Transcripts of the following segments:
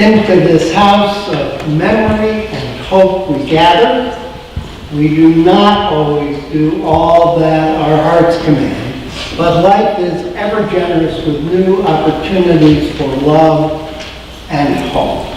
into this house of memory and hope we gather. We do not always do all that our hearts command, but life is ever generous with new opportunities for love and hope.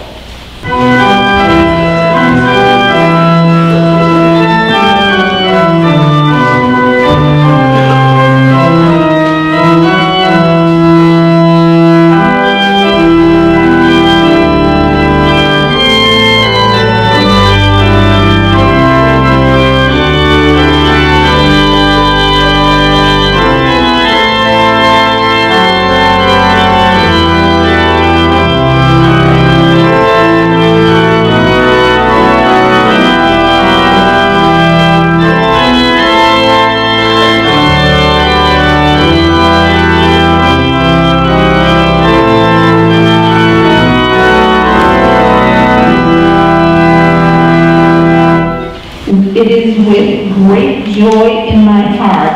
It is with great joy in my heart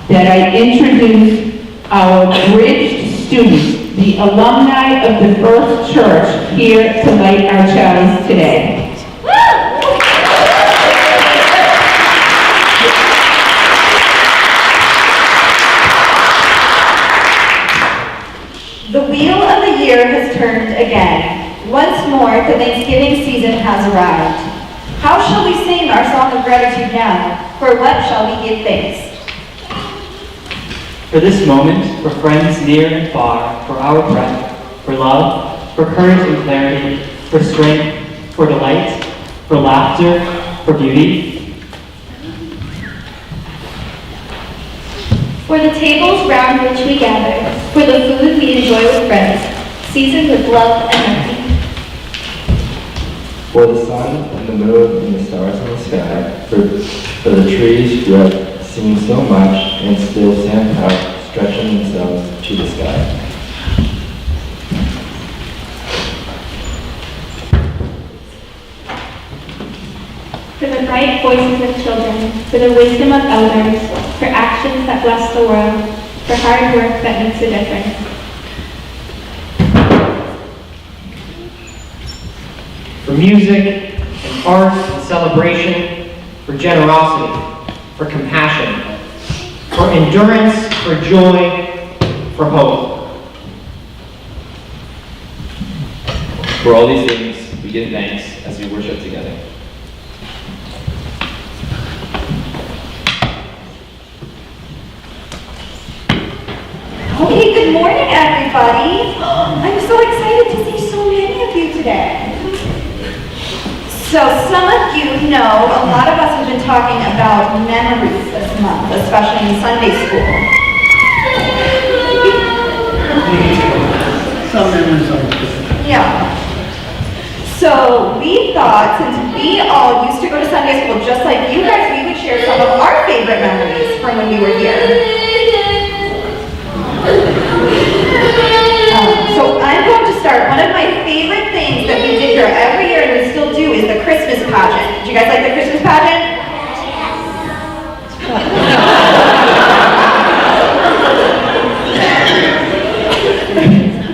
that I introduce our bridged students, the alumni of the First Church, here to light our chalice today. The wheel of the year has turned again. Once more, the Thanksgiving season has arrived. How shall we sing our song of gratitude now? For what shall we give thanks? For this moment, for friends near and far, for our breath, for love, for courage and clarity, for strength, for delight, for laughter, for beauty. For the tables round which we gather, for the food we enjoy with friends, seasoned with love and mercy. For the sun and the moon and the stars in the sky, for the trees who have seen so much and still stand out, stretching themselves to the sky. For the bright voices of children, for the wisdom of elders, for actions that bless the world, for hard work that makes a difference. For music and art and celebration, for generosity, for compassion, for endurance, for joy, for hope. For all these things, we give thanks as we worship together. Okay, good morning, everybody. I'm so excited to see so many of you today. So some of you know, a lot of us have been talking about memories this month, especially in Sunday school. Some memories are good. Yeah. So we thought, since we all used to go to Sunday school just like you guys, we would share some of our favorite memories from when we were here. So I'm going to start. One of my favorite things that we did here every year, and we still do, is the Christmas pageant. Do you guys like the Christmas pageant?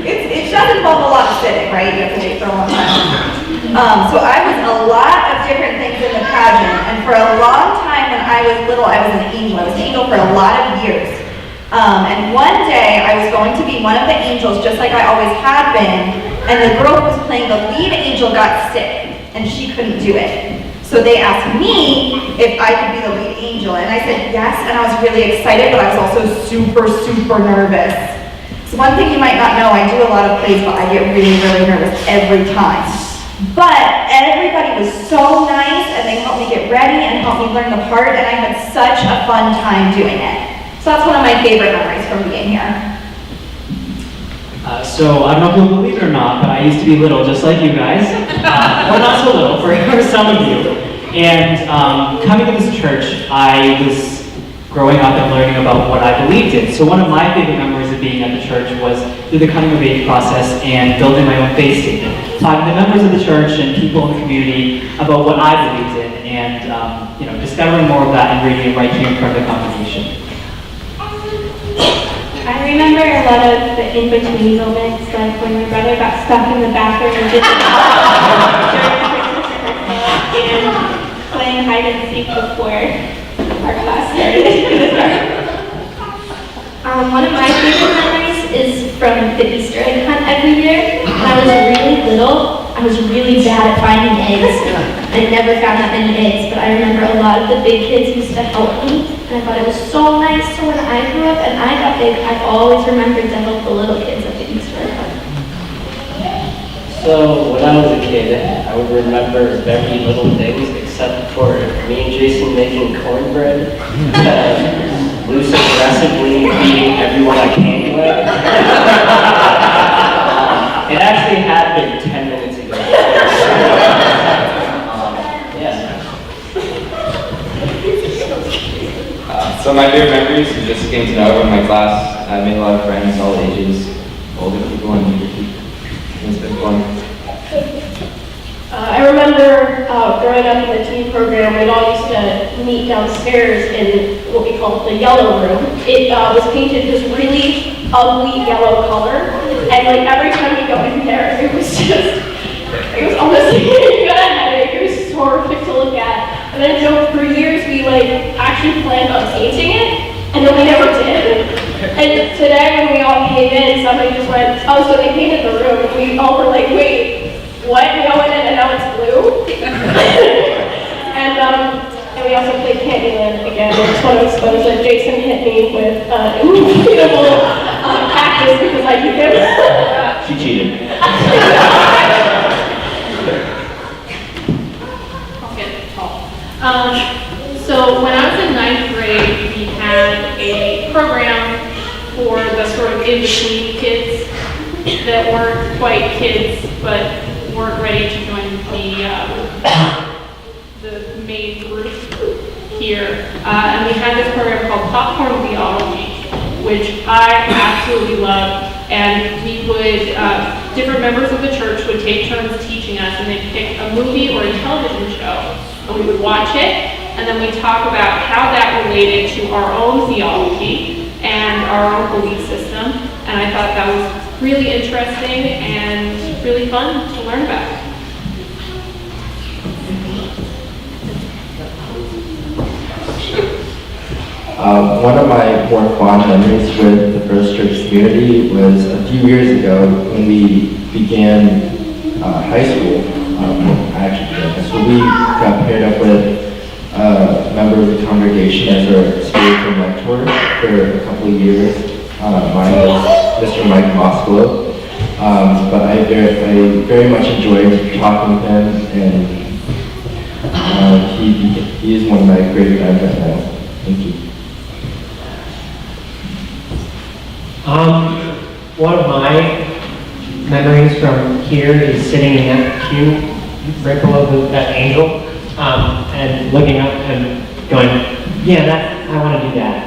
It does involve a lot of sitting, right? You have to wait for a long time. So I was a lot of different things in the pageant, and for a long time when I was little, I was an angel. I was an angel for a lot of years. And one day I was going to be one of the angels, just like I always had been, and the girl who was playing the lead angel got sick, and she couldn't do it. So they asked me if I could be the lead angel, and I said yes, and I was really excited, but I was also super, super nervous. So one thing you might not know, I do a lot of plays, but I get really, really nervous every time. But everybody was so nice, and they helped me get ready and helped me learn the part, and I had such a fun time doing it. So that's one of my favorite memories from being here. So I don't know if you'll believe it or not, but I used to be little, just like you guys. Well, not so little, for some of you. And coming to this church, I was growing up and learning about what I believed in. So one of my favorite memories of being at the church was through the coming of age process and building my own faith statement, talking to members of the church and people in the community about what I believed in, and discovering more of that and reading it right here in front of the congregation. I I remember a lot of the in-between moments, like when my brother got stuck in the bathroom and did and playing hide and seek before our class started. One of my favorite memories is from the Easter egg hunt every year. When I was really little, I was really bad at finding eggs. I never found that many eggs, but I remember a lot of the big kids used to help me, and I thought it was so nice. So when I grew up and I got big, I always remembered to help the little kids at the Easter egg hunt. So when I was a kid, I would remember very little things except for me and Jason making cornbread, Luce aggressively beating everyone I came with. It actually happened 10 minutes ago. Yeah. So my favorite memories are just getting to know everyone in my class. I made a lot of friends, all ages, older people and younger people. It's been fun. I remember growing up in the teen program, we'd all used to meet downstairs in what we called the yellow room. It was painted this really ugly yellow color, and like every time we go in there, it was almost like you got a headache. It was just horrific to look at. And then so for years we like actually planned on painting it, and then we never did. And today when we all came in, somebody just went, oh, so they painted the room, and we all were like, wait. What? We all went in and now it's blue? and we also played Candyland again. I just want to expose that Jason hit me with an inflatable cactus because I beat him. She cheated. I'll get tall. So when I was in 9th grade, we had a program for the sort of in-between kids that weren't quite kids, but weren't ready to join the main group here. And we had this program called Popcorn Theology, which I absolutely loved. And we would, different members of the church would take turns teaching us, and they'd pick a movie or a television show, and we would watch it, and then we'd talk about how that related to our own theology and our own belief system. And I thought that was really interesting and really fun to learn about. One of my more fond memories with the First Church community was a few years ago when we began high school. So we got paired up with a member of the congregation as our spiritual mentor for a couple of years. Mine was Mr. Mike Moskalo. But I very much enjoyed talking with him, and he is one of my great friends right now. Thank you. One of my memories from here is sitting in that pew right below that angel, and looking up and going, yeah, I want to do that.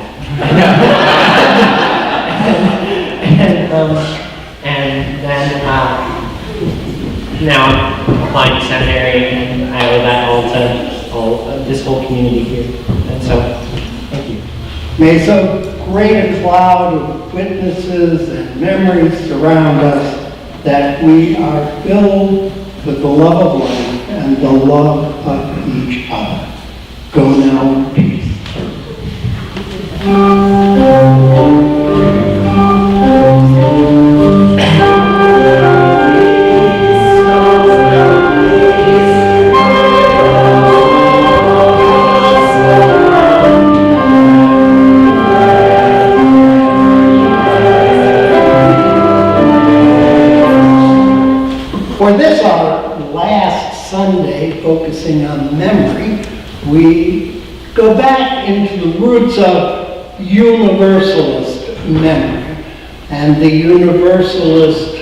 And then now I'm applying to seminary, and I owe that all to this whole community here. And so, thank you. May so great a cloud of witnesses and memories surround us that we are filled with the love of life and the love of each other. Go now in peace. For this, our last Sunday, focusing on memory, we go back into the roots of Universalist memory and the Universalist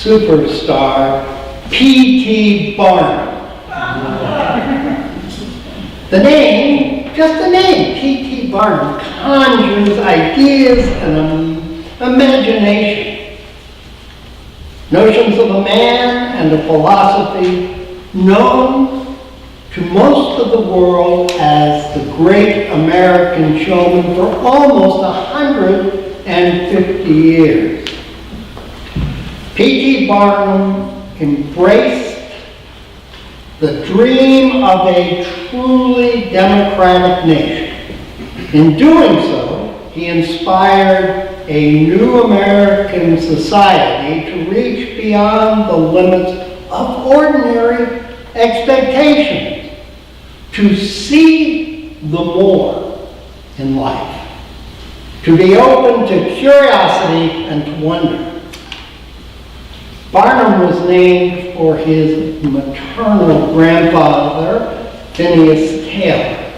superstar, P.T. Barnum. The name, just the name, P.T. Barnum, conjures ideas and imagination. Notions of a man and a philosophy known to most of the world as the great American showman for almost 100 150 years. P.T. Barnum embraced the dream of a truly democratic nation. In doing so, he inspired a new American society to reach beyond the limits of ordinary expectations, to see the more in life, to be open to curiosity and to wonder. Barnum was named for his maternal grandfather, Phineas Taylor.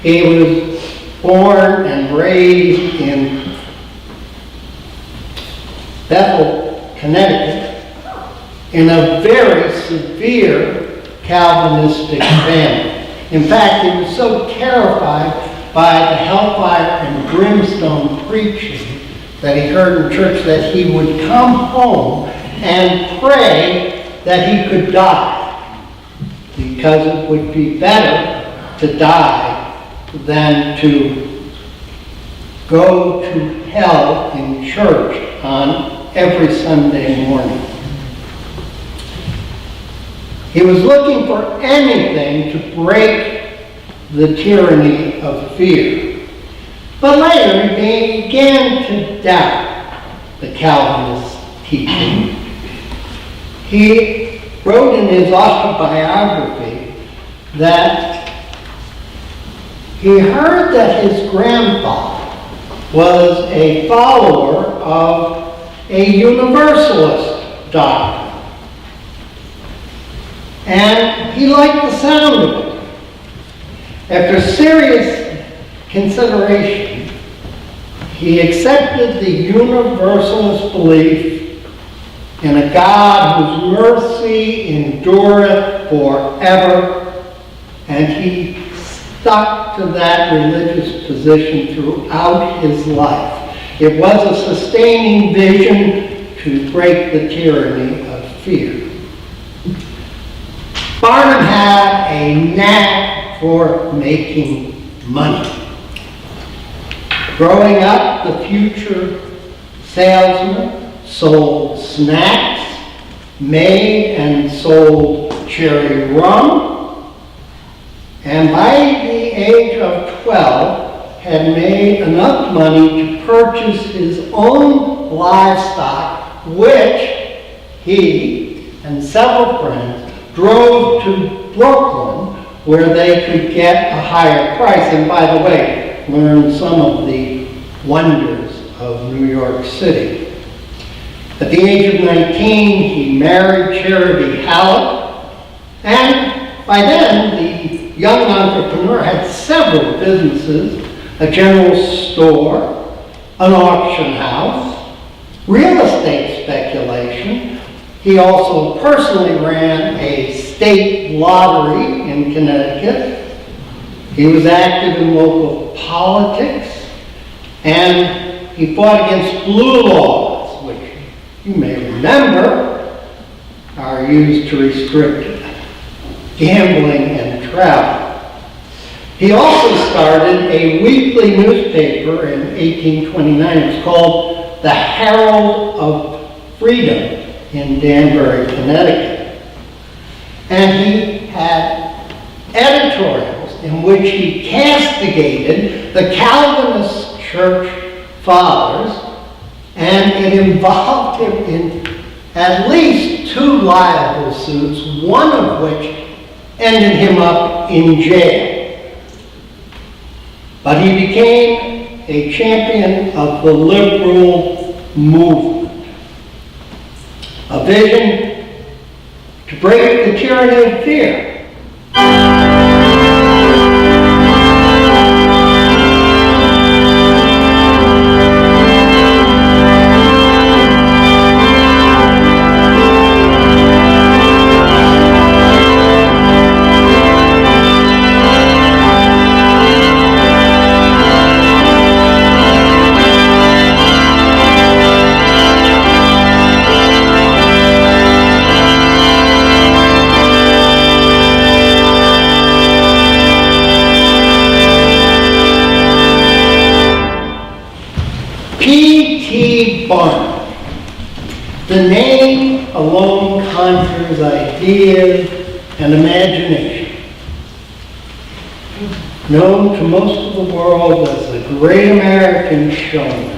He was born and raised in Bethel, Connecticut, in a very severe Calvinistic family. In fact, he was so terrified by the hellfire and brimstone preaching that he heard in church that he would come home and pray that he could die, because it would be better to die than to go to hell in church on every Sunday morning. He was looking for anything to break the tyranny of fear. But later he began to doubt the Calvinist teaching. He wrote in his autobiography that he heard that his grandfather was a follower of a Universalist doctrine. And he liked the sound of it. After serious consideration, he accepted the Universalist belief in a God whose mercy endureth forever, and he stuck to that religious position throughout his life. It was a sustaining vision to break the tyranny of fear. Barnum had a knack for making money. Growing up, the future salesman sold snacks, made and sold cherry rum, and by the age of 12 had made enough money to purchase his own livestock, which he and several friends drove to Brooklyn, where they could get a higher price, and by the way, learn some of the wonders of New York City. At the age of 19, he married Charity Hallett, and by then, the young entrepreneur had several businesses: a general store, an auction house, real estate speculation. He also personally ran a state lottery in Connecticut. He was active in local politics, and he fought against blue laws, which you may remember are used to restrict gambling and travel. He also started a weekly newspaper in 1829. It was called the Herald of Freedom in Danbury, Connecticut. And he had editorials in which he castigated the Calvinist church fathers, and it involved him in at least 2 libel suits, one of which ended him up in jail. But he became a champion of the liberal movement, a vision to break the tyranny of fear. P.T. Barnum. The name alone conjures ideas and imagination. Known to most of the world as the great American showman,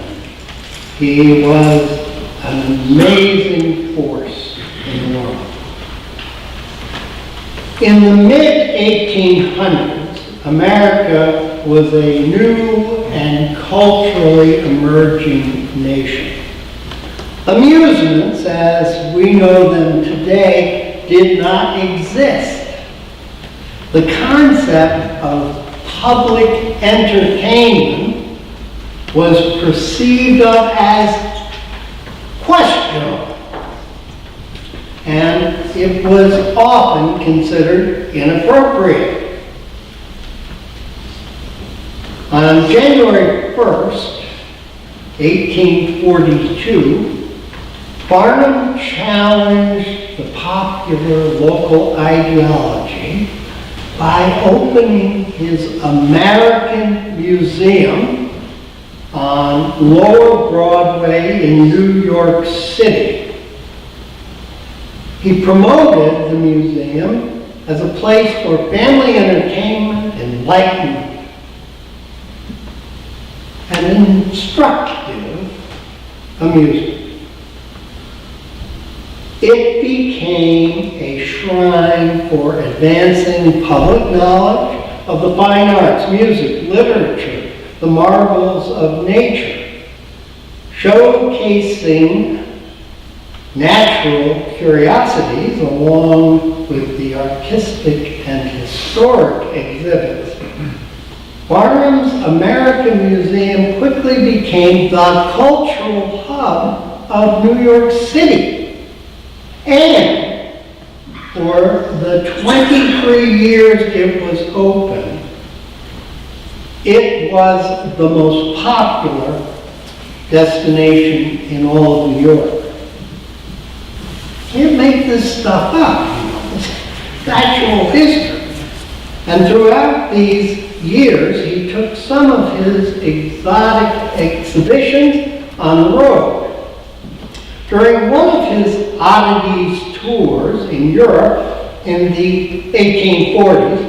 he was an amazing force in the world. In the mid-1800s, America was a new and culturally emerging nation. Amusements, as we know them today, did not exist. The concept of public entertainment was perceived of as questionable, and it was often considered inappropriate. On January 1st, 1842, Barnum challenged the popular local ideology by opening his American Museum on Lower Broadway in New York City. He promoted the museum as a place for family entertainment, enlightenment, and instructive amusement. It became a shrine for advancing public knowledge of the fine arts, music, literature, the marvels of nature, showcasing natural curiosities along with the artistic and historic exhibits. Barnum's American Museum quickly became the cultural hub of New York City. And for the 23 years it was open, it was the most popular destination in all of New York. Can't make this stuff up, you know, it's actual history. And throughout these years, he took some of his exotic exhibitions on the road. During one of his oddities tours in Europe in the 1840s,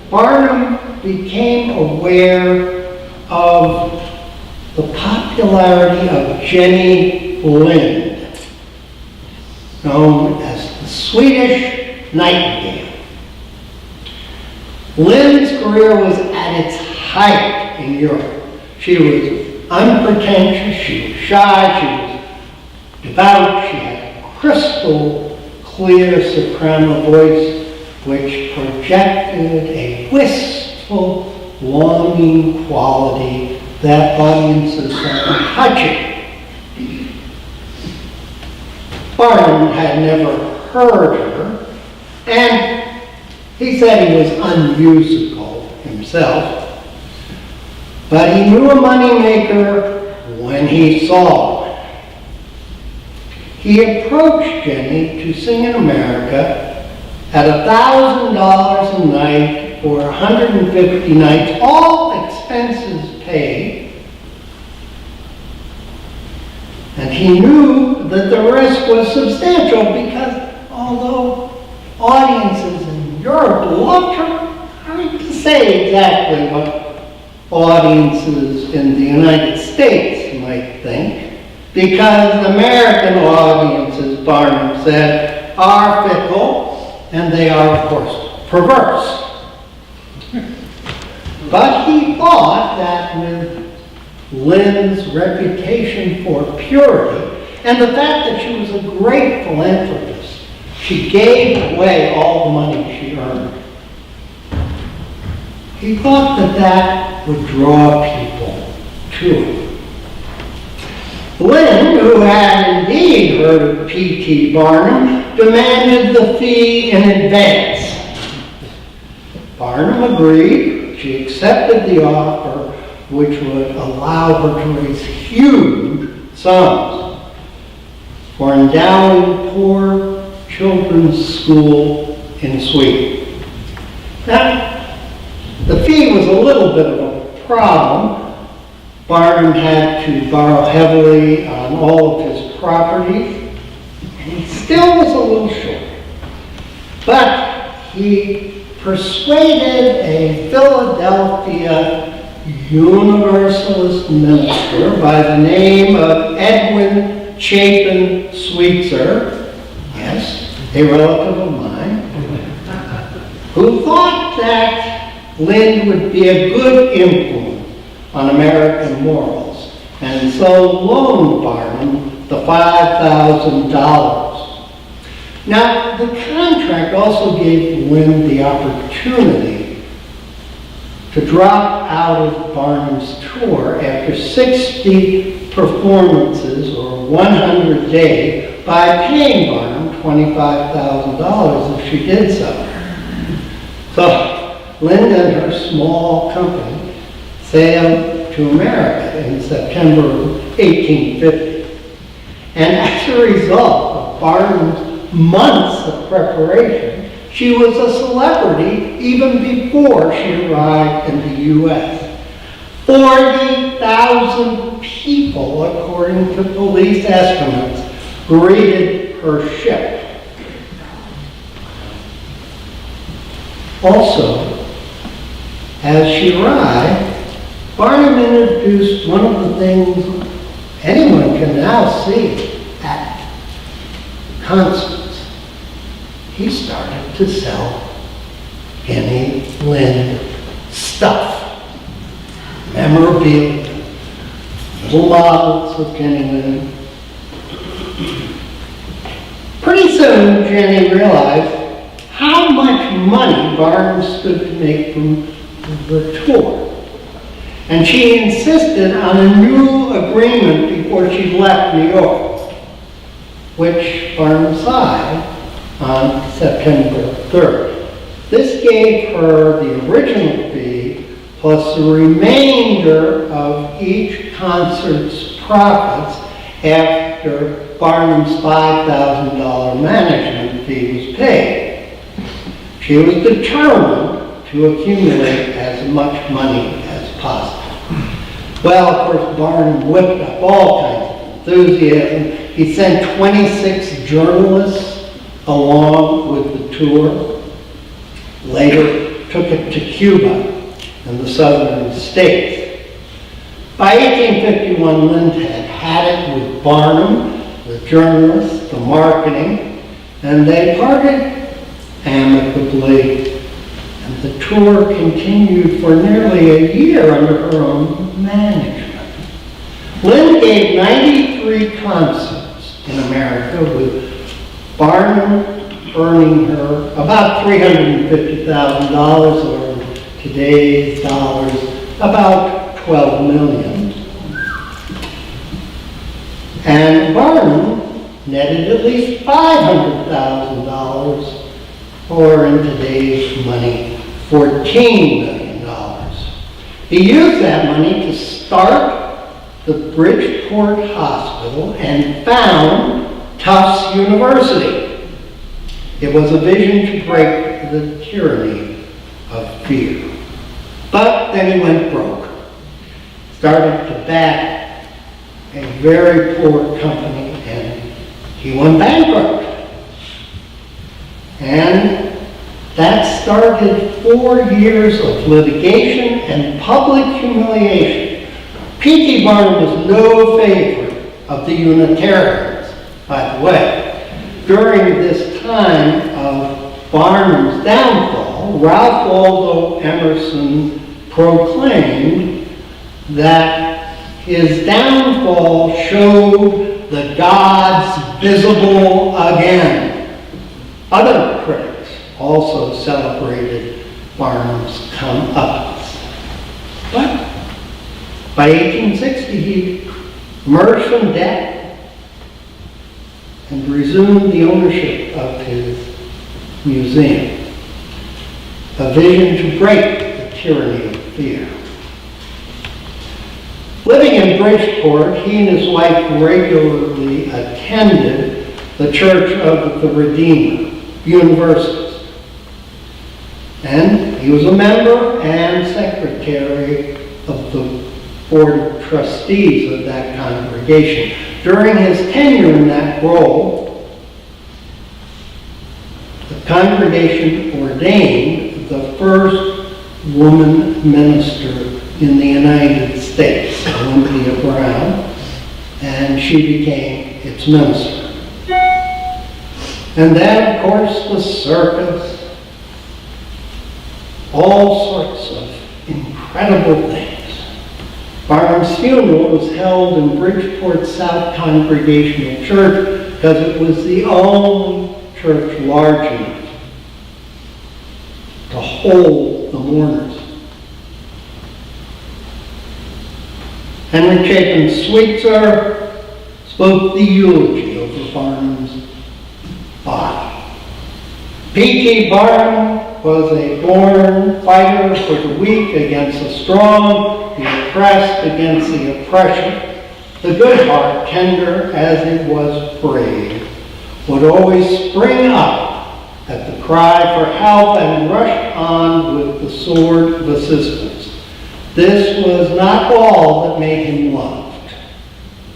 Barnum became aware of the popularity of Jenny Lind, known as the Swedish Nightingale. Lind's career was at its height in Europe. She was unpretentious, she was shy, she was devout, she had a crystal clear soprano voice which projected a wistful, longing quality that audiences found touching. Barnum had never heard her, and he said he was unmusical himself, but he knew a moneymaker when he saw one. He approached Jenny to sing in America at $1,000 a night for 150 nights, all expenses paid. And he knew that the risk was substantial because although audiences in Europe loved her, hard to say exactly what audiences in the United States might think. Because American audiences, Barnum said, are fickle, and they are, of course, perverse. But he thought that with Lind's reputation for purity, and the fact that she was a great philanthropist, she gave away all the money she earned. He thought that that would draw people to it. Lind, who had indeed heard of P.T. Barnum, demanded the fee in advance. Barnum agreed. She accepted the offer, which would allow her to raise huge sums for endowing poor children's school in Sweden. Now, the fee was a little bit of a problem Barnum had to borrow heavily on all of his properties, and he still was a little short. But he persuaded a Philadelphia Universalist minister by the name of Edwin Chapin Sweetser, yes, a relative of mine, who thought that Lind would be a good influence on American morals, and so loaned Barnum the $5,000. Now, the contract also gave Lind the opportunity to drop out of Barnum's tour after 60 performances or 100 days by paying Barnum $25,000 if she did so. So, Lind and her small company sailed to America in September of 1850. And as a result of Barnum's months of preparation, she was a celebrity even before she arrived in the U.S. 40,000 people, according to police estimates, greeted her ship. Also, as she arrived, Barnum introduced one of the things anyone can now see at concerts. He started to sell Penny Lind stuff, memorabilia, little models of Penny Lind. Pretty soon, Jenny realized how much money Barnum stood to make from the tour. And she insisted on a new agreement before she left New York, which Barnum signed on September 3rd. This gave her the original fee plus the remainder of each concert's profits after Barnum's $5,000 management fee was paid. She was determined to accumulate as much money as possible. Well, of course, Barnum whipped up all kinds of enthusiasm. He sent 26 journalists along with the tour. Later, took it to Cuba and the southern states. By 1851, Lind had it with Barnum, the journalists, the marketing, and they parted amicably. And the tour continued for nearly a year under her own management. Lind gave 93 concerts in America, with Barnum earning her about $350,000, or in today's dollars, about $12 million. And Barnum netted at least $500,000, or in today's money, $14 million. He used that money to start the Bridgeport Hospital and found Tufts University. It was a vision to break the tyranny of fear. But then he went broke. Started to back a very poor company, and he went bankrupt. And that started 4 years of litigation and public humiliation. P.T. Barnum was no favorite of the Unitarians, by the way. During this time of Barnum's downfall, Ralph Waldo Emerson proclaimed that his downfall showed the gods visible again. Other critics also celebrated Barnum's comeuppance. But by 1860, he emerged from debt and resumed the ownership of his museum, a vision to break the tyranny of fear. Living in Bridgeport, he and his wife regularly attended the Church of the Redeemer, Universalist. And he was a member and secretary of the Board of trustees of that congregation. During his tenure in that role, the congregation ordained the first woman minister in the United States, Olympia Brown, and she became its minister. And then, of course, the circus, all sorts of incredible things. Barnum's funeral was held in Bridgeport South Congregational Church because it was the only church large enough to hold the mourners. Henry Chapin Sweetser spoke the eulogy over Barnum's body. P.T. Barnum was a born fighter for the weak against the strong, the oppressed against the oppression. The good heart, tender as it was brave, would always spring up at the cry for help and rush on with the sword of assistance. This was not all that made him loved,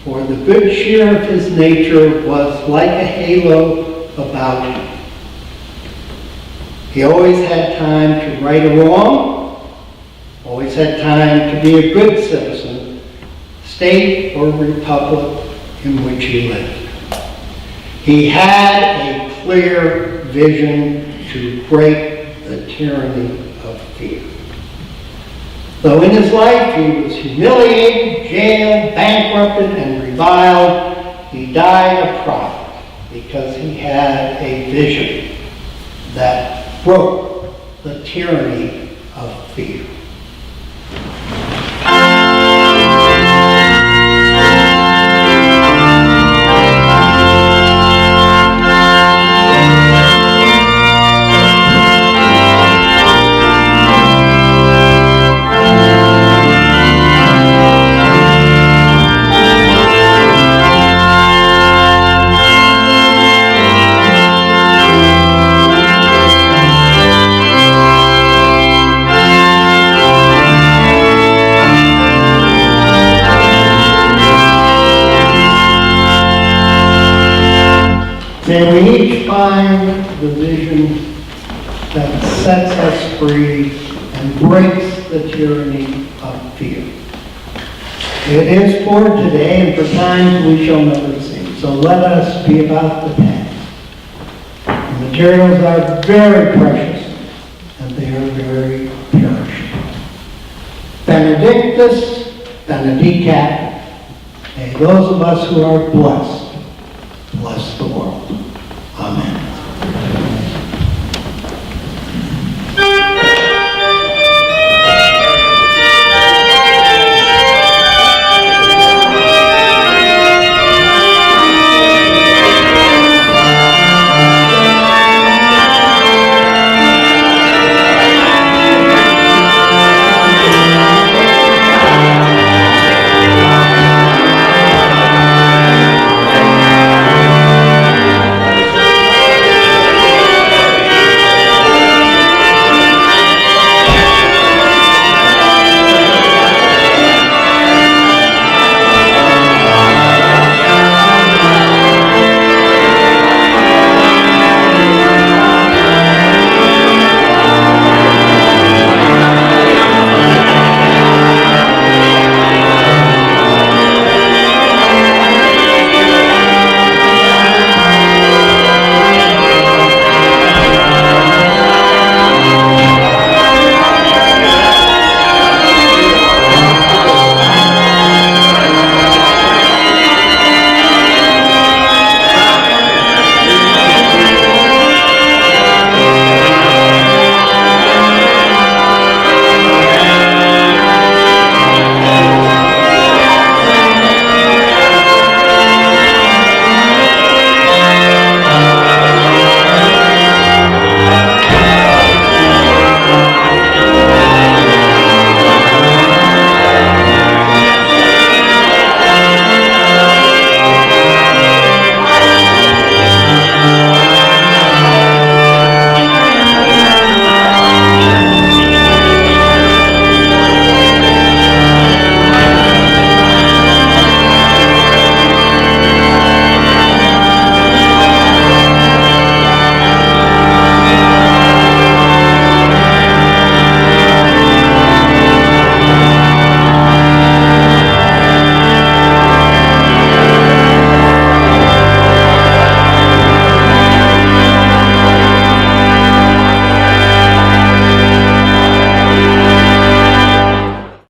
for the good cheer of his nature was like a halo about him. He always had time to right a wrong, always had time to be a good citizen, state or republic in which he lived. He had a clear vision to break the tyranny of fear. Though in his life he was humiliated, jailed, bankrupted, and reviled, he died a prophet because he had a vision that broke the tyranny of fear. May we each find the vision that sets us free and breaks the tyranny of fear. It is for today and for times we shall never see. So let us be about the past. The materials are very precious and they are very perishable. Benedictus, benedicat, may those of us who are blessed